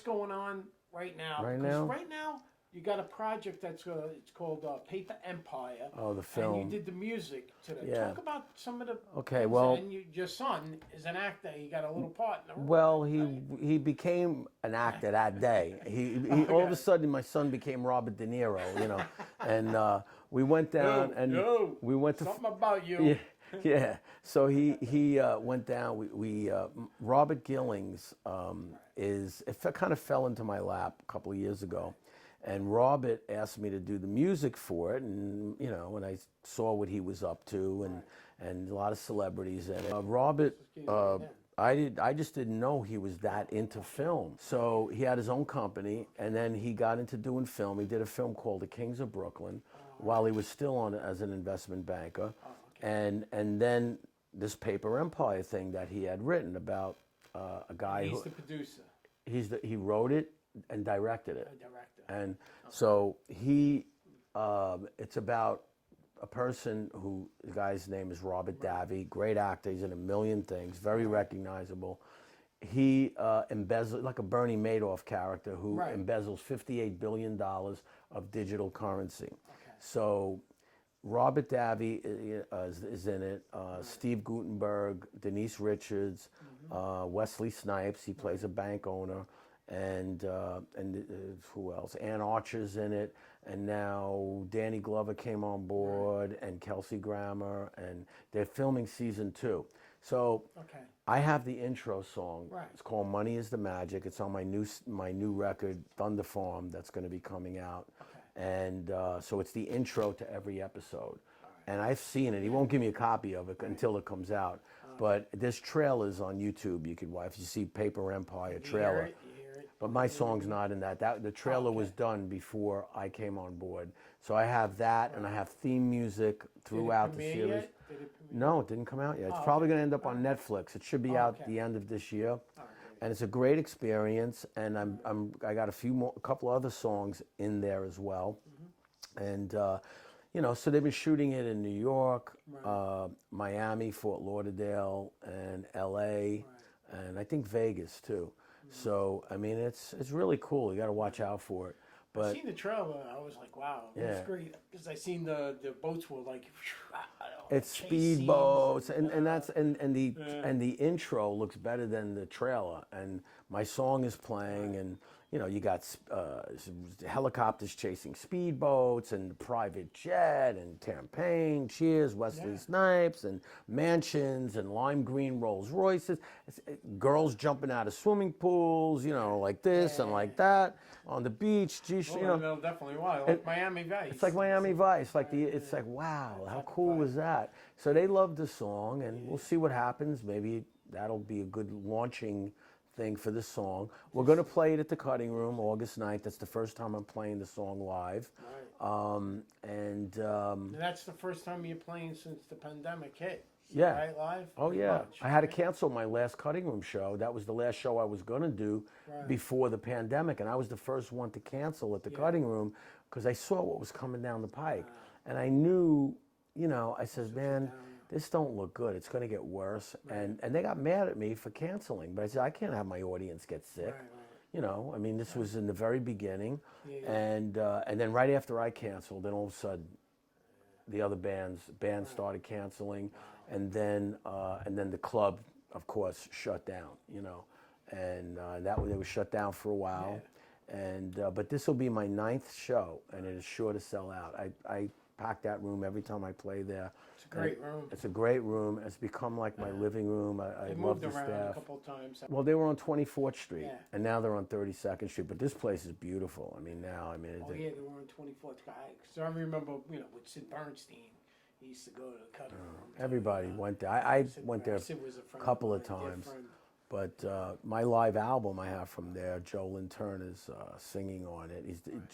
going on right now? Right Because now? right now you got a project that's it's called Paper Empire. Oh, the film. And you did the music to that. Yeah. Talk about some of the. Okay, things, well. And your son is an actor. He got a little part in the role. Well, right? he became an actor that day. He all of a sudden my son became Robert De Niro, you know, and we went down we went to something about you. Yeah, yeah. So he went down. We Robert Gillings kind of fell into my lap a couple of years ago. And Robert asked me to do the music for it, and you know, when I saw what he was up to, and a lot of celebrities in it. Robert, I just didn't know he was that into film. So he had his own company, and then he got into doing film. He did a film called The Kings of Brooklyn, while he was still on as an investment banker, and then this Paper Empire thing that he had written about a guy. He's the producer. He wrote it and directed it. And so it's about a person who, the guy's name is Robert Davi, great actor, he's in a million things, very recognizable. He embezzled, like a Bernie Madoff character who embezzles $58 billion of digital currency. So Robert Davi is in it, Steve Guttenberg, Denise Richards, Wesley Snipes, he plays a bank owner, and who else? Ann Archer's in it, and now Danny Glover came on board, and Kelsey Grammer, and they're filming season 2. So I have the intro song. It's called "Money Is the Magic." It's on my new record, Thunder Farm, that's going to be coming out, and so it's the intro to every episode. And I've seen it. He won't give me a copy of it until it comes out. But there's trailers on YouTube you could watch. If you see Paper Empire trailer. But my song's not in that. The trailer was done before I came on board. So I have that, and I have theme music throughout the series. No, it didn't come out yet. It's probably going to end up on Netflix. It should be out at the end of this year. And it's a great experience. And I got a couple other songs in there as well. And you know, so they've been shooting it in New York, Miami, Fort Lauderdale, and LA, and I think Vegas too. So I mean, it's really cool. You got to watch out for it. But I seen the trailer. I was like, wow, it's great. Because I seen the boats were like, it's speedboats, and the intro looks better than the trailer. And my song is playing, and you know, you got helicopters chasing speedboats, and the private jet, and Champagne, Cheers, Wesley Snipes, and mansions, and lime green Rolls Royces, girls jumping out of swimming pools, you know, like this and like that on the beach. Geez, you know, they'll definitely want like Miami Vice. It's like Miami Vice, it's like wow, how cool was that? So they love the song, and we'll see what happens. Maybe that'll be a good launching thing for this song. We're going to play it at the Cutting Room August 9th. That's the first time I'm playing the song live. And that's the first time you're playing since the pandemic hit. Yeah. Right, live? Oh, yeah. I had to cancel my last Cutting Room show. That was the last show I was going to do before the pandemic, and I was the first one to cancel at the Cutting Room because I saw what was coming down the pike. And I knew, you know, I said, man, this don't look good. It's going to get worse. And they got mad at me for canceling. But I said, I can't have my audience get sick. You know, I mean, this was in the very beginning. And then right after I canceled, then all of a sudden, the other bands started canceling. And then the club, of course, shut down, you know. And it was shut down for a while. And but this will be my 9th show, and it is sure to sell out. I pack that room every time I play there. It's a great room. It's a great room. It's become like my living room. I love the staff. Moved around a couple of times. Well, they were on 24th Street, and now they're on 32nd Street. But this place is beautiful. I mean, now, I mean. Oh, yeah, they were on 24th. So I remember, you know, with Sid Bernstein, he used to go to the Cutting Room. Everybody went there. I went there a couple of times. But my live album I have from there, Joe Lintern is singing on it.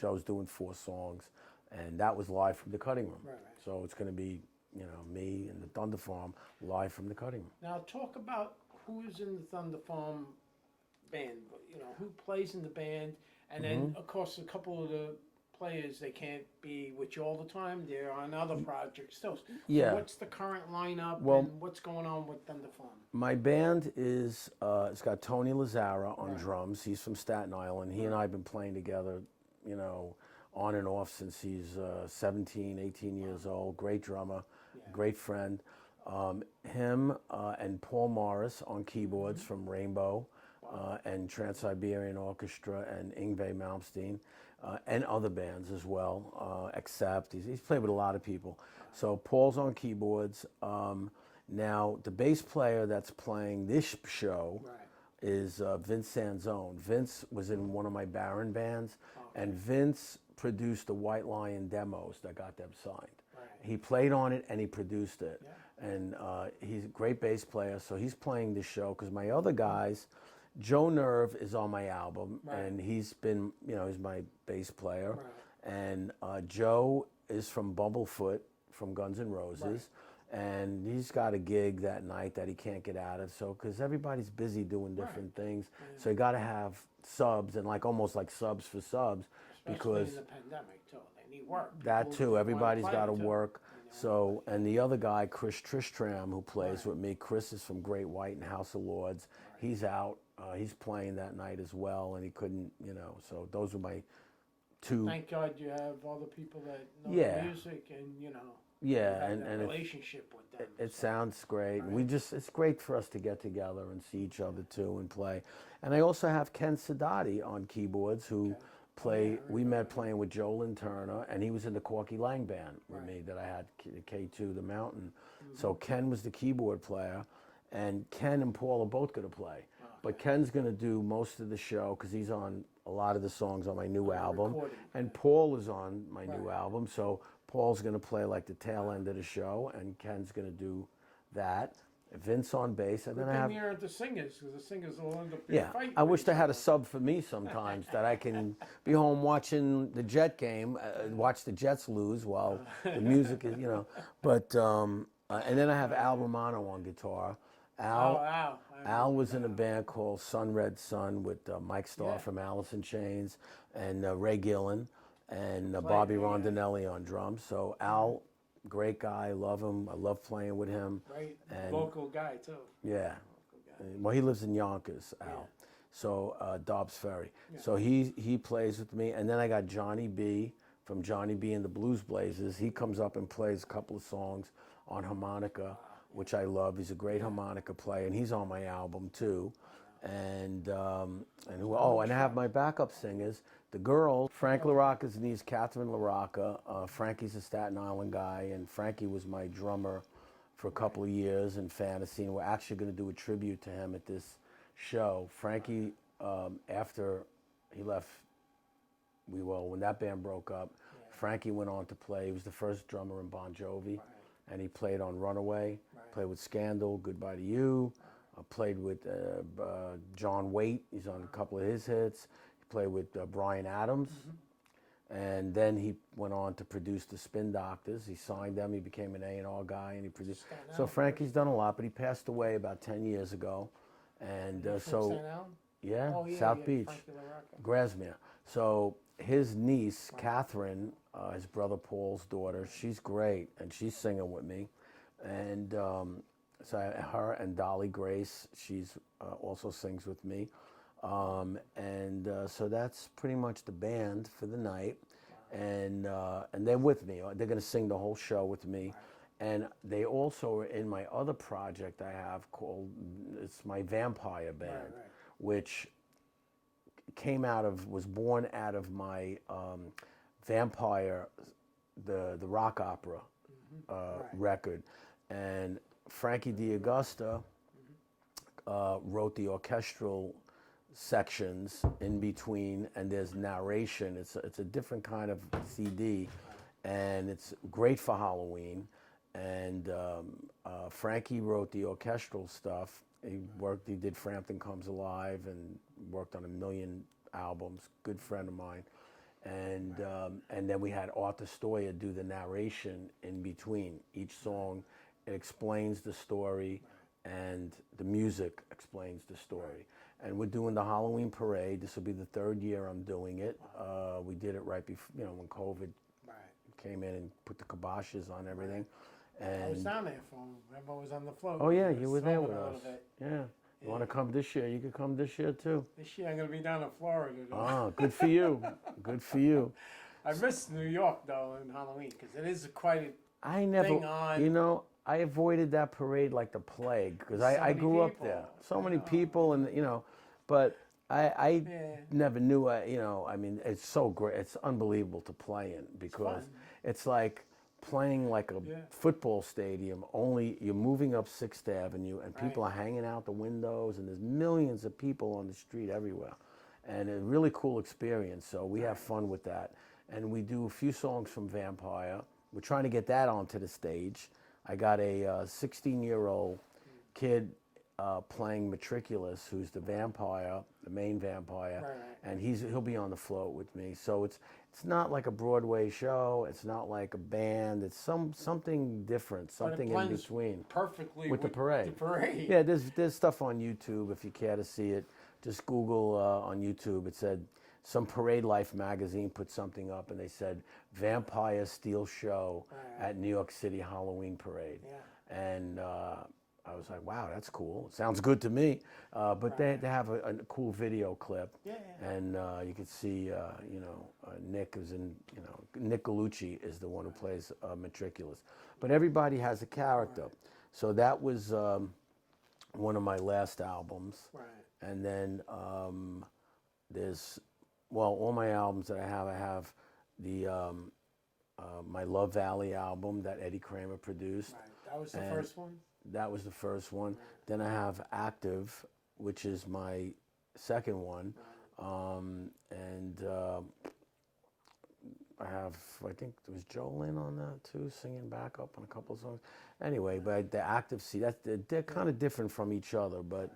Joe's doing 4 songs. And that was live from the Cutting Room. So it's going to be, you know, me and the Thunder Farm live from the Cutting Room. Now talk about who's in the Thunder Farm band. You know, who plays in the band, and then of course a couple of the players, they can't be with you all the time. They're on other projects still. So Yeah. what's the current lineup Well, and what's going on with Thunderfun? My band is, it's got Tony Lazzara on drums. He's from Staten Island. He and I have been playing together, you know, on and off since he's 17, 18 years old. Great drummer, great friend. Him and Paul Morris on keyboards from Rainbow and Trans-Siberian Orchestra and Yngwie Malmsteen and other bands as well, except he's played with a lot of people. So Paul's on keyboards. Now, the bass player that's playing this show is Vince Sanzone. Vince was in one of my Baron bands, and Vince produced the White Lion demos that got them signed. He played on it and he produced it. And he's a great bass player, so he's playing this show, because my other guys, Joe Nerve is on my album, and he's been, you know, he's my bass player. And Joe is from Bumblefoot from Guns N' Roses. And he's got a gig that night that he can't get out of, so because everybody's busy doing different things, so you got to have subs, and like almost like subs for subs, Especially because in the pandemic too, they need work. that People too, wanna everybody's play got to too, work. you know? So, and the other guy, Chris Tristram, who plays with me, Chris is from Great White and House of Lords. He's out, he's playing that night as well, and he couldn't, you know. So those are my two. Thank God you have other people that know the music, and you know. Yeah, and and relationship with them. it sounds great. We just, it's great for us to get together and see each other too and play. And I also have Ken Sadati on keyboards, who play, we met playing with Joel Turner, and he was in the Corky Lang band with me that I had, K2, The Mountain. So Ken was the keyboard player, and Ken and Paul are both going to play. But Ken's going to do most of the show, because he's on a lot of the songs on my new album. And Paul is on my new album, so Paul's going to play like the tail end of the show, and Ken's going to do that. Vince on bass, and then I have. Good thing you're the singers, because the singers will end up being fighting. I wish they had a sub for me sometimes, that I can be home watching the Jet game, watch the Jets lose while the music is, you know. But and then I have Al Romano on guitar. Al was in a band called Sun Red Sun with Mike Starr from Alice in Chains, and Ray Gillen, and Bobby Rondinelli on drums. So Al, great guy, love him. I love playing with him. Right, and local guy too. Yeah. Well, he lives in Yonkers, Al. So Dobbs Ferry. So he plays with me, and then I got Johnny B from Johnny B and the Blues Blazers. He comes up and plays a couple of songs on harmonica, which I love. He's a great harmonica player, and he's on my album too. And I have my backup singers, the girls, Frank LaRocca's niece, Catherine LaRocca. Frankie's a Staten Island guy, and Frankie was my drummer for a couple of years in Fantasy, and we're actually going to do a tribute to him at this show. Frankie, after he left, when that band broke up, Frankie went on to play. He was the first drummer in Bon Jovi, and he played on Runaway, played with Scandal, Goodbye to You. Played with John Waite. He's on a couple of his hits. He played with Bryan Adams. And then he went on to produce the Spin Doctors. He signed them. He became an A&R guy, and he produced. So Frankie's done a lot, but he passed away about 10 years ago. And South Beach, Grasmere. So his niece, Catherine, his brother Paul's daughter, she's great, and she's singing with me. And so her and Dolly Grace, she's also sings with me. So that's pretty much the band for the night. And they're with me. They're going to sing the whole show with me. And they also are in my other project I have called, it's my Vampire Band, which was born out of my Vampire, the rock opera record. And Frankie D'Augusta wrote the orchestral sections in between, and there's narration. It's a different kind of CD, and it's great for Halloween. And Frankie wrote the orchestral stuff. He did Frampton Comes Alive and worked on a million albums. Good friend of mine. And then we had Arthur Stoyer do the narration in between each song. It explains the story, and the music explains the story. and we're doing the Halloween parade. This will be the 3rd year I'm doing it. We did it right before, you know, when COVID came in and put the kiboshes on everything. And I was down there for him. Remember, I was on the float. oh yeah, you were there with smoking a us. little bit. Yeah. You want to come this year? You can come this year too. This year I'm going to be down in Florida. Though. Oh, good for you. Good for you. I miss New York though in Halloween because it is quite a I never, thing on. you know, I avoided that parade like the plague because I grew up there. So many people, and you know, but I never knew. You know, I mean, it's so great. It's unbelievable to play in because it's like playing like a football stadium. Only you're moving up 6th Avenue, and people are hanging out the windows, and there's millions of people on the street everywhere, and a really cool experience. So we have fun with that, and we do a few songs from Vampire. We're trying to get that onto the stage. I got a 16-year-old kid playing Matriculus, who's the vampire, the main vampire, and he'll be on the float with me. So it's not like a Broadway show. It's not like a band. It's something different, something in between. Perfectly with the parade. The parade. Yeah, there's stuff on YouTube if you care to see it. Just Google on YouTube. It said some Parade Life magazine put something up, and they said Vampire Steel Show at New York City Halloween Parade. Yeah. And I was like, wow, that's cool. It sounds good to me. But they have a cool video clip. Yeah. And you can see, you know, Nick is in, you know, Nick Gallucci is the one who plays Matriculus. But everybody has a character. So that was one of my last albums. And then there's, well, all my albums that I have the my Love Valley album that Eddie Kramer produced. That was the first one? That was the first one. Then I have Active, which is my second one. And I think there was Jolene on that too, singing backup on a couple of songs. Anyway, but the Active, they're kind of different from each other, but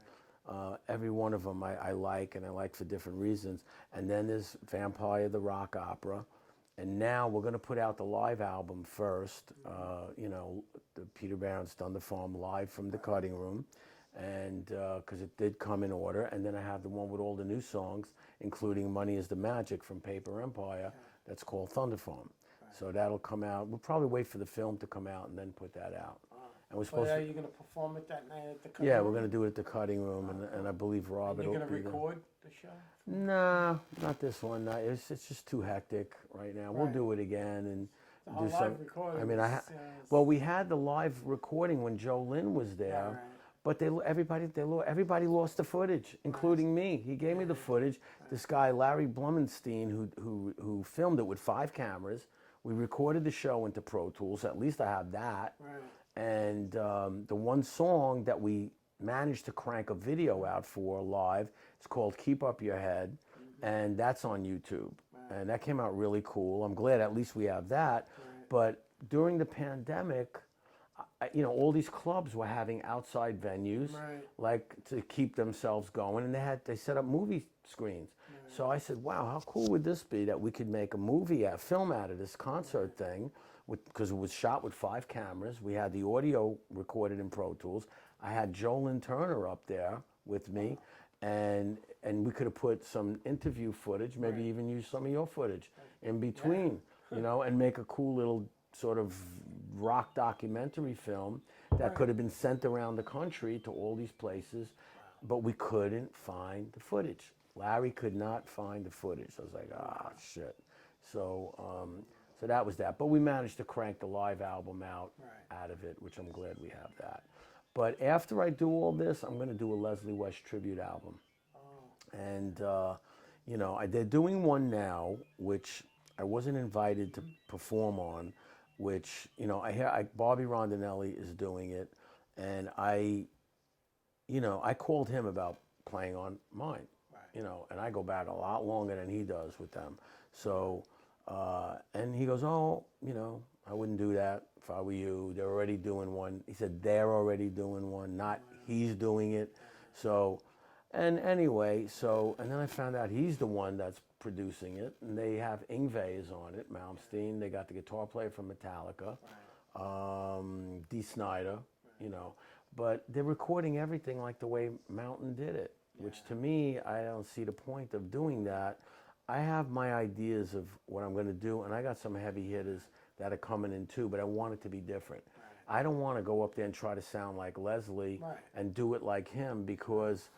every one of them I like, and I like for different reasons. And then there's Vampire, the rock opera. And now we're going to put out the live album first. You know, Peter Barron's done the Farm live from the cutting room, and because it did come in order. And then I have the one with all the new songs, including Money is the Magic from Paper Empire, that's called Thunder Farm. So that'll come out. We'll probably wait for the film to come out and then put that out. And we're supposed are you going to perform it that night at the cutting room? room? We're going to do it at the cutting room, and I believe Robert will be there. You're going to record the show? Nah, not this one. No, it's just too hectic right now. We'll do it again and do some. I mean, well, we had the live recording when Joe Lynn was there, but everybody lost the footage, including me. He gave me the footage. This guy Larry Blumenstein, who filmed it with 5 cameras. We recorded the show into Pro Tools. At least I have that. And the one song that we managed to crank a video out for live, it's called Keep Up Your Head, and that's on YouTube. And that came out really cool. I'm glad at least we have that. But during the pandemic, you know, all these clubs were having outside venues, like to keep themselves going, and they set up movie screens. So I said, wow, how cool would this be that we could make a film out of this concert thing, because it was shot with 5 cameras. We had the audio recorded in Pro Tools. I had Jolyn Turner up there with me, and we could have put some interview footage, maybe even use some of your footage in between, you know, and make a cool little sort of rock documentary film that could have been sent around the country to all these places, but we couldn't find the footage. Larry could not find the footage. I was like, shit. So that was that. But we managed to crank the live album out of it, which I'm glad we have that. But after I do all this, I'm going to do a Leslie West tribute album. And, you know, they're doing one now, which I wasn't invited to perform on, which, you know, Bobby Rondinelli is doing it. And I called him about playing on mine, you know, and I go back a lot longer than he does with them. So, and he goes, oh, you know, I wouldn't do that if I were you. They're already doing one. He said, they're already doing one, not he's doing it. So, and anyway, and then I found out he's the one that's producing it, and they have Yngwie is on it, Malmsteen. They got the guitar player from Metallica, Dee Snider, you know, but they're recording everything like the way Mountain did it. which to me, I don't see the point of doing that. I have my ideas of what I'm going to do, and I got some heavy hitters that are coming in too, but I want it to be different. I don't want to go up there and try to sound like Leslie and do it like him, because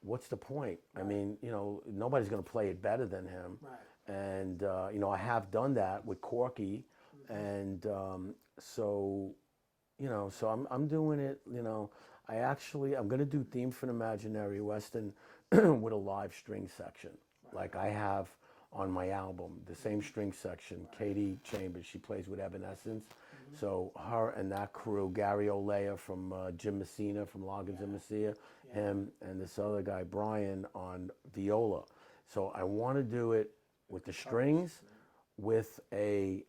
what's the point? I mean, you know, nobody's going to play it better than him. And, you know, I have done that with Corky. And so, you know, so I'm doing it, you know. I'm going to do Theme from Imaginary Western with a live string section. Like I have on my album, the same string section, Katie Chambers, she plays with Evanescence. So her and that crew, Gary Olea from Jim Messina from Loggins and Messina, him and this other guy, Brian, on viola. So I want to do it with the strings, with a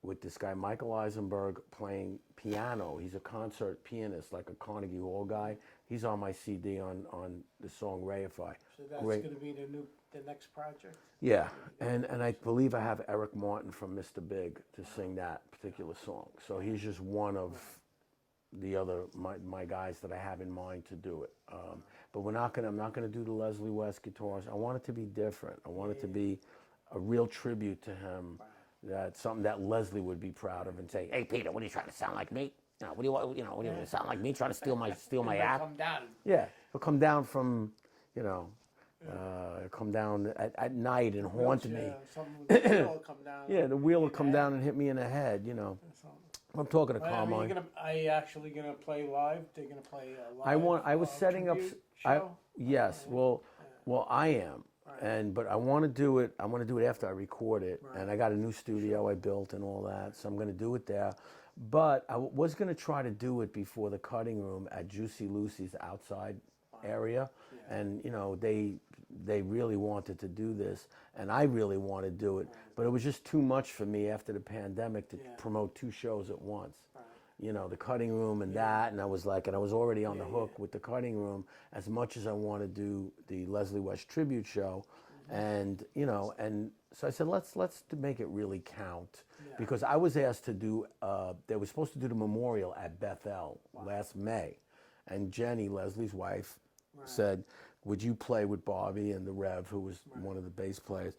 with this guy Michael Eisenberg playing piano. He's a concert pianist, like a Carnegie Hall guy. He's on my CD on the song Reify. So that's going to be the next project? Yeah, and I believe I have Eric Martin from Mr. Big to sing that particular song. So he's just one of the other my guys that I have in mind to do it. But I'm not gonna do the Leslie West guitars. I want it to be different. I want it to be a real tribute to him. That's something that Leslie would be proud of and say, "Hey Peter, what are you trying to sound like me? What do you want? What do you want to sound like me? Trying to steal my act?" Come down. Yeah, he'll come down from, you know, come down at night and haunt me. The wheel will come down. Yeah, the wheel will come down and hit me in the head. You know. I'm talking to Carmine. Are you actually gonna play live? They're gonna play live. I was setting up. Yes. Well, I am. But I want to do it. I want to do it after I record it, and I got a new studio I built and all that, so I'm going to do it there. But I was going to try to do it before the cutting room at Juicy Lucy's outside area, and you know they really wanted to do this, and I really want to do it, but it was just too much for me after the pandemic to promote 2 shows at once. You know, the cutting room and that, and I was already on the hook with the cutting room as much as I want to do the Leslie West tribute show, and you know, and so I said let's make it really count, because I was asked to do they were supposed to do the memorial at Bethel last May, and Jenny, Leslie's wife, said, "Would you play with Bobby and the Rev, who was one of the bass players,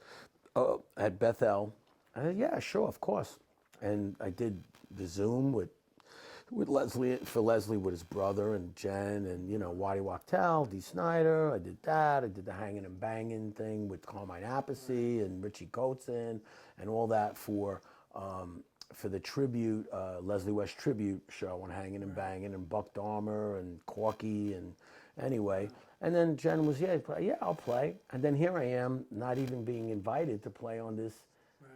at Bethel?" I said, "Yeah, sure, of course," and I did the Zoom with Leslie, for Leslie with his brother and Jen and, you know, Waddy Wachtel, Dee Snider. I did that. I did the Hanging and Banging thing with Carmine Appice and Richie Coates and all that for the tribute, Leslie West tribute show on Hanging and Banging, and Buck Dahmer and Corky, and anyway. And then Jen was, yeah, I'll play. And then here I am, not even being invited to play on this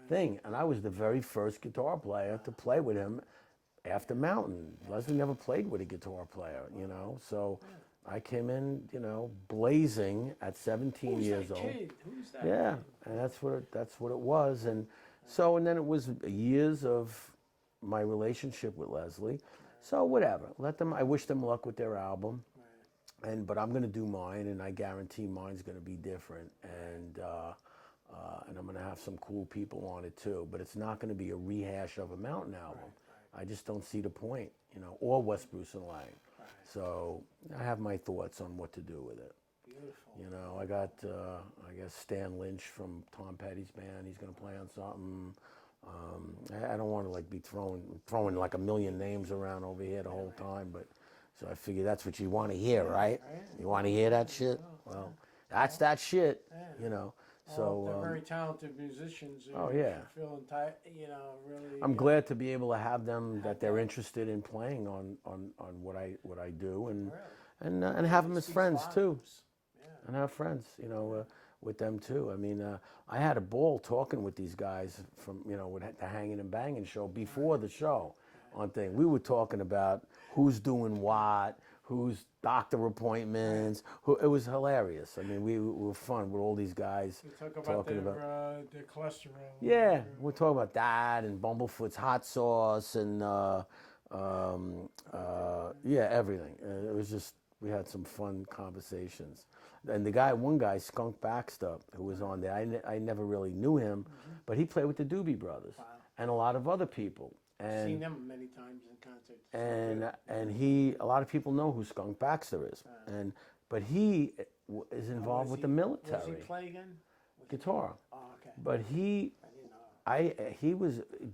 thing. And I was the very first guitar player to play with him after Mountain. Leslie never played with a guitar player, you know, so I came in, you know, blazing at 17 years old. Who's that yeah, kid? And that's what it was, and so, and then it was years of my relationship with Leslie. So whatever, let them. I wish them luck with their album, but I'm gonna do mine, and I guarantee mine's gonna be different, and I'm gonna have some cool people on it too. But it's not gonna be a rehash of a Mountain album. I just don't see the point, you know, or West Bruce and Lang. So I have my thoughts on what to do with it. Beautiful. You know, I got, I guess, Stan Lynch from Tom Petty's band. He's going to play on something. I don't want to like be throwing like a million names around over here the whole time, but so I figure that's what you want to hear, right? You want to hear that shit? Well, that's that shit, you know. So they're very talented musicians. Oh yeah. Feeling tight, you know, really. I'm glad to be able to have them, that they're interested in playing on what I do, and have them as friends too, and have friends, you know, with them too. I mean, I had a ball talking with these guys from, you know, with the Hanging and Banging show before the show on thing. We were talking about who's doing what, who's doctor appointments. It was hilarious. I mean, we were fun with all these guys talking about their cholesterol. Yeah, we're talking about that, and Bumblefoot's hot sauce, and yeah, everything. It was just, we had some fun conversations. And one guy, Skunk Baxter, who was on there, I never really knew him, but he played with the Doobie Brothers and a lot of other people. And seen them many times in concerts. And a lot of people know who Skunk Baxter is. And but he is involved with the military. What does he play again? Guitar. Oh, okay. But he,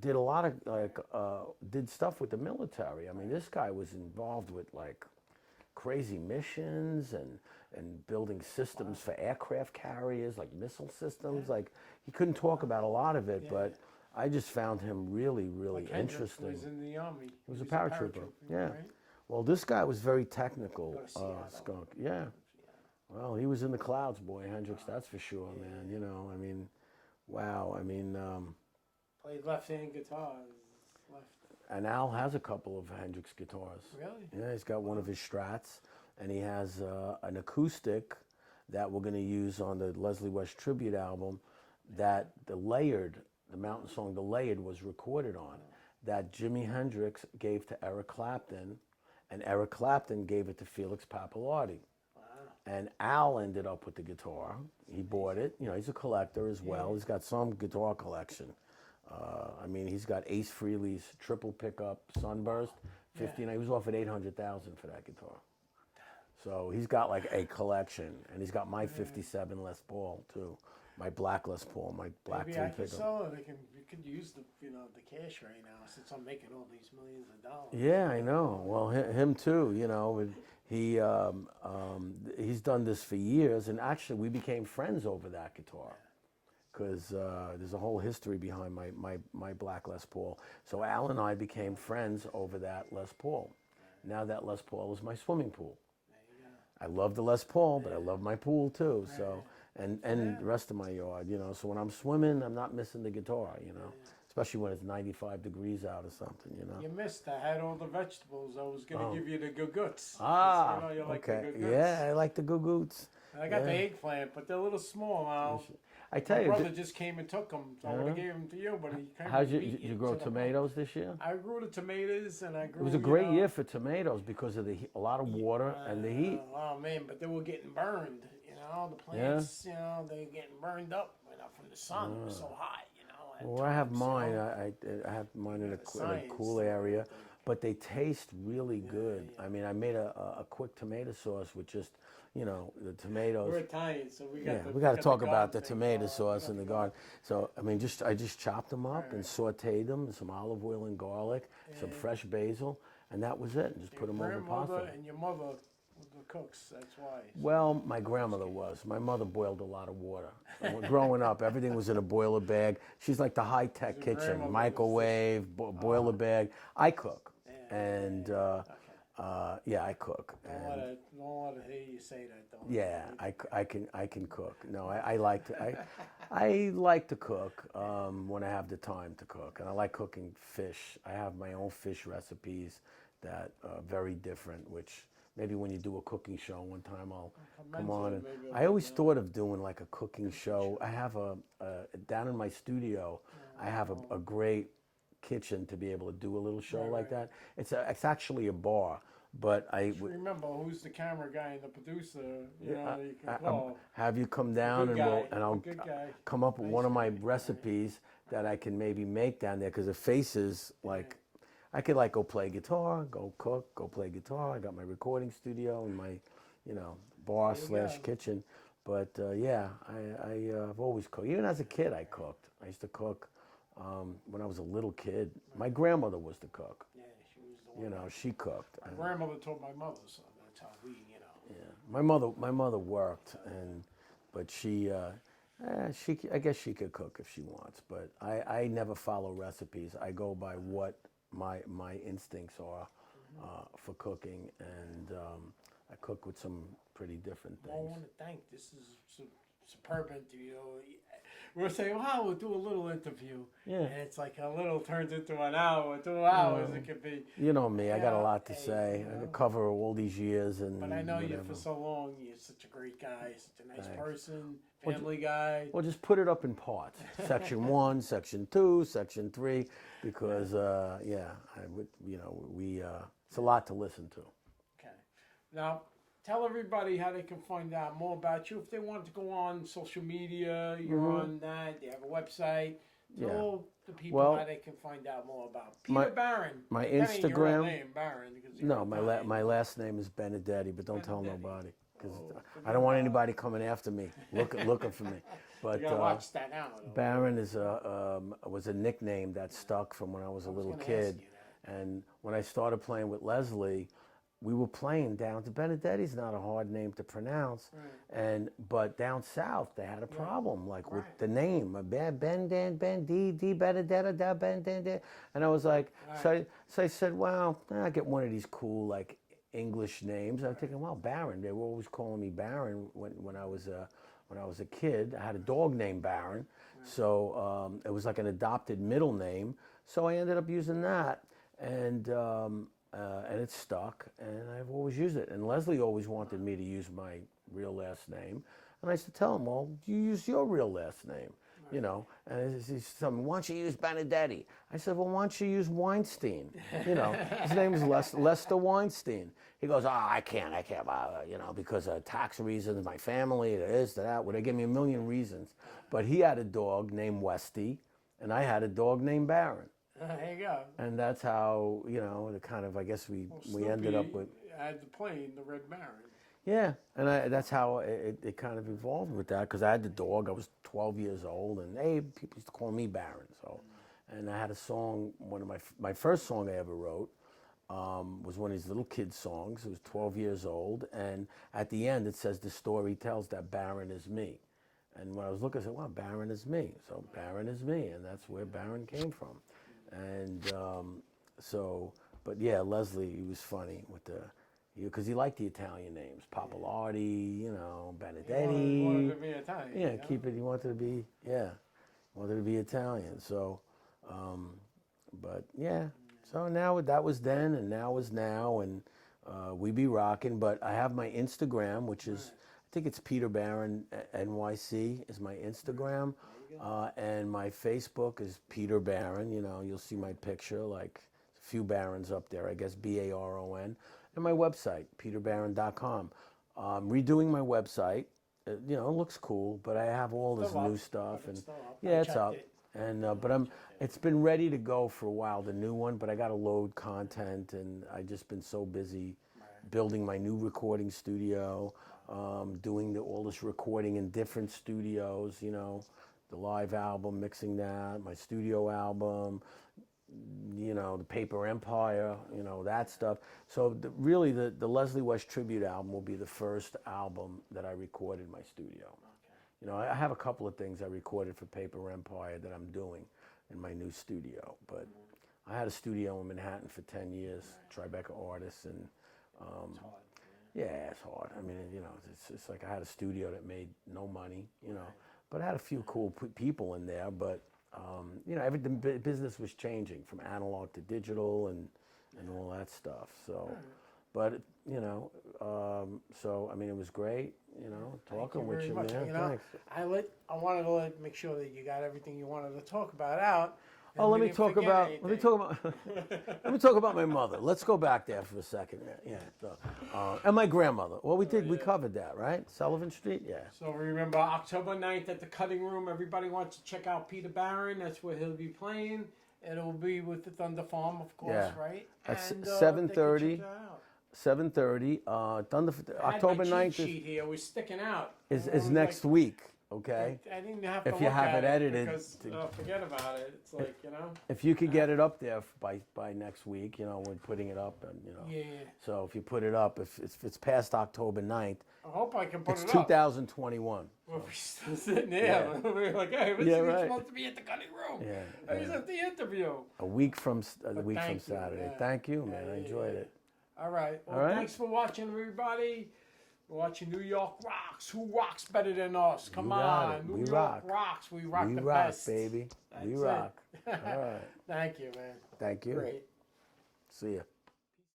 did a lot of did stuff with the military. I mean, this guy was involved with like crazy missions and building systems for aircraft carriers, like missile systems. Like he couldn't talk about a lot of it, but I just found him really, really interesting. He was in the army. He was a paratrooper. Yeah. Right? Well, this guy was very technical, Skunk. Yeah. Well, he was in the clouds, boy, Hendrix. That's for sure, man. You know, I mean, wow. I mean, played left-hand guitar. Left. And Al has a couple of Hendrix guitars. Really? Yeah, he's got one of his Strats, and he has an acoustic that we're going to use on the Leslie West tribute album. That the Mountain Song, The Layered, was recorded on. That Jimi Hendrix gave to Eric Clapton, and Eric Clapton gave it to Felix Pappalardi. And Al ended up with the guitar. He bought it. You know, he's a collector as well. He's got some guitar collection. I mean, he's got Ace Frehley's triple pickup Sunburst. 59. He was offered $800,000 for that guitar. So he's got like a collection, and he's got my '57 Les Paul too. My black Les Paul, my black Maybe I pickup. could sell it. You could use the cash right now since I'm making all these millions of dollars. Yeah, I know. Well, him too. You know, he's done this for years, and actually we became friends over that guitar, because there's a whole history behind my black Les Paul. So Al and I became friends over that Les Paul. Now that Les Paul is my swimming pool. I love the Les Paul, but I love my pool too. So and the rest of my yard, you know. So when I'm swimming, I'm not missing the guitar, you know. Especially when it's 95 degrees out or something, you know. You missed. I had all the vegetables. I was going to give you the gugoots. Ah, you know, you like okay. the gugoots. Yeah, I like the gugoots. I got the eggplant, but they're a little small now. I tell My you, brother just came and took them. So I would have gave them to you, but he came. how'd you grow tomatoes this year? I grew the tomatoes, and I grew. It was a great year for tomatoes because of a lot of water and the heat. Oh man, but they were getting burned. You know, the plants. You know, they're getting burned up. From the sun, it was so hot. You know. Well, I have mine. I have mine in a cool area, but they taste really good. I mean, I made a quick tomato sauce with just, you know, the tomatoes. We're Italian, so we got we got to talk about the tomato sauce in the garden. So I mean, I just chopped them up and sautéed them, some olive oil and garlic, some fresh basil, and that was it. And just put them over pasta. And your mother were the cooks. That's why. Well, my grandmother was. My mother boiled a lot of water. Growing up, everything was in a boiler bag. She's like the high-tech kitchen, microwave, boiler bag. I cook, and I cook. Don't let it hear you say that, though. Yeah, I can cook. No, I like to I like to cook when I have the time to cook, and I like cooking fish. I have my own fish recipes that are very different, which. Maybe when you do a cooking show one time, I'll come on. And I always thought of doing like a cooking show. I have down in my studio, I have a great kitchen to be able to do a little show like that. It's actually a bar, but remember who's the camera guy and the producer. You know, you can call. Have you come down and I'll come up with one of my recipes that I can maybe make down there, because the faces like. I could like go play guitar, go cook, go play guitar. I got my recording studio and my, you know, bar / kitchen. But I've always cooked. Even as a kid, I cooked. I used to cook when I was a little kid. My grandmother was the cook. Yeah, she was the one. You know, she cooked. My grandmother told my mother, so that's how we, you know. Yeah, my mother worked, but she I guess she could cook if she wants. But I never follow recipes. I go by what my instincts are for cooking, and I cook with some pretty different things. I want to thank. This is a superb interview. We're saying, wow, we'll do a little interview. Yeah. And it's like a little turns into an hour, 2 hours. It could be. You know me. I got a lot to say. I could cover all these years But I know you for so long. You're such a great guy. Such a nice person. Family guy. Well, just put it up in parts. Section 1, Section 2, Section 3, because it's a lot to listen to. Okay. Now, tell everybody how they can find out more about you. If they want to go on social media, you're on that. They have a website. Tell the people how they can find out more about Peter Barron. My Instagram. Instagram. Name, Barron, no, my last name is Benedetti, but don't tell nobody. because I don't want anybody coming after me, looking for me. But you gotta watch that now. Baron is was a nickname that stuck from when I was a little kid. And when I started playing with Leslie, we were playing down to Benedetti's, not a hard name to pronounce, but down south they had a problem with the name, Ben D Benedetta da Ben, and I was like, so I said, well, I get one of these cool like English names. I'm thinking, well, Baron. They were always calling me Baron when I was a kid. I had a dog named Baron, so it was like an adopted middle name. So I ended up using that, and it stuck, and I've always used it. And Leslie always wanted me to use my real last name, and I used to tell him, well, you use your real last name, you know. And he's telling me, why don't you use Benedetti? I said, well, why don't you use Weinstein? You know, his name is Lester Weinstein. He goes, I can't, you know, because of tax reasons, my family, this, that. Well, they gave me a million reasons. But he had a dog named Westy, and I had a dog named Baron. There you go. And that's how, you know, the kind of, I guess we ended up with. I had the plane, the Red Baron. Yeah, and that's how it kind of evolved with that, because I had the dog. I was 12 years old, and hey, people used to call me Baron. So, and I had a song. One of my first song I ever wrote was one of these little kid songs. It was 12 years old, and at the end it says the story tells that Baron is me. And when I was looking, I said, well, Baron is me. So Baron is me, and that's where Baron came from. And but yeah, Leslie, he was funny with because he liked the Italian names, Pappalardi, you know, Benedetti. He wanted to be Italian. Yeah, you know? Keep it. He wanted to be Italian. So, but yeah. So now that was then, and now is now, and we be rocking. But I have my Instagram, which is I think it's Peter Baron NYC is my Instagram. And my Facebook is Peter Baron. You know, you'll see my picture, like a few Barons up there, I guess, Baron. And my website, peterbaron.com. Redoing my website. You know, it looks cool, but I have all this new stuff. And yeah, it's up. And but it's been ready to go for a while, the new one, but I got to load content, and I just been so busy building my new recording studio, doing all this recording in different studios, you know. The live album, mixing that, my studio album, you know, the Paper Empire, you know, that stuff. So really the Leslie West tribute album will be the first album that I recorded in my studio. Okay. You know, I have a couple of things I recorded for Paper Empire that I'm doing in my new studio, but I had a studio in Manhattan for 10 years, Tribeca Artists, and it's hard. Yeah, it's hard. I mean, you know, it's like I had a studio that made no money, you know. But I had a few cool people in there, but you know, the business was changing from analog to digital and all that stuff. So, but you know, so I mean, it was great. You know, talking with you, man. You know, thanks. I wanted to make sure that you got everything you wanted to talk about out. Oh, let me talk about my mother. Let's go back there for a second. Yeah, and my grandmother. Well, we covered that, right? Sullivan Street, yeah. So remember October 9th at the Cutting Room. Everybody wants to check out Peter Baron. That's where he'll be playing. It'll be with the Thunder Farm, of course, right? That's 7:30. 7:30. October 9th sheet here was sticking out. Is next week. Okay. I didn't have to if you have it edited, because, forget about it. It's like, you know. If you could get it up there by next week, you know, we're putting it up, and you know. Yeah. So if you put it up, if it's past October 9th, I hope I can put it up. It's 2021. We're still sitting there. Yeah. We're like, hey, we're supposed to be at the Cutting Room. Yeah. I was at the interview. A week from Saturday. Yeah. Thank you, man. I enjoyed it. All right. Well, thanks for watching, everybody. We're watching New York Rocks. Who rocks better than us? Come on. New York rocks. We rock the best. Baby. That's we rock. All right. Thank you, man. Thank you. Great. See ya.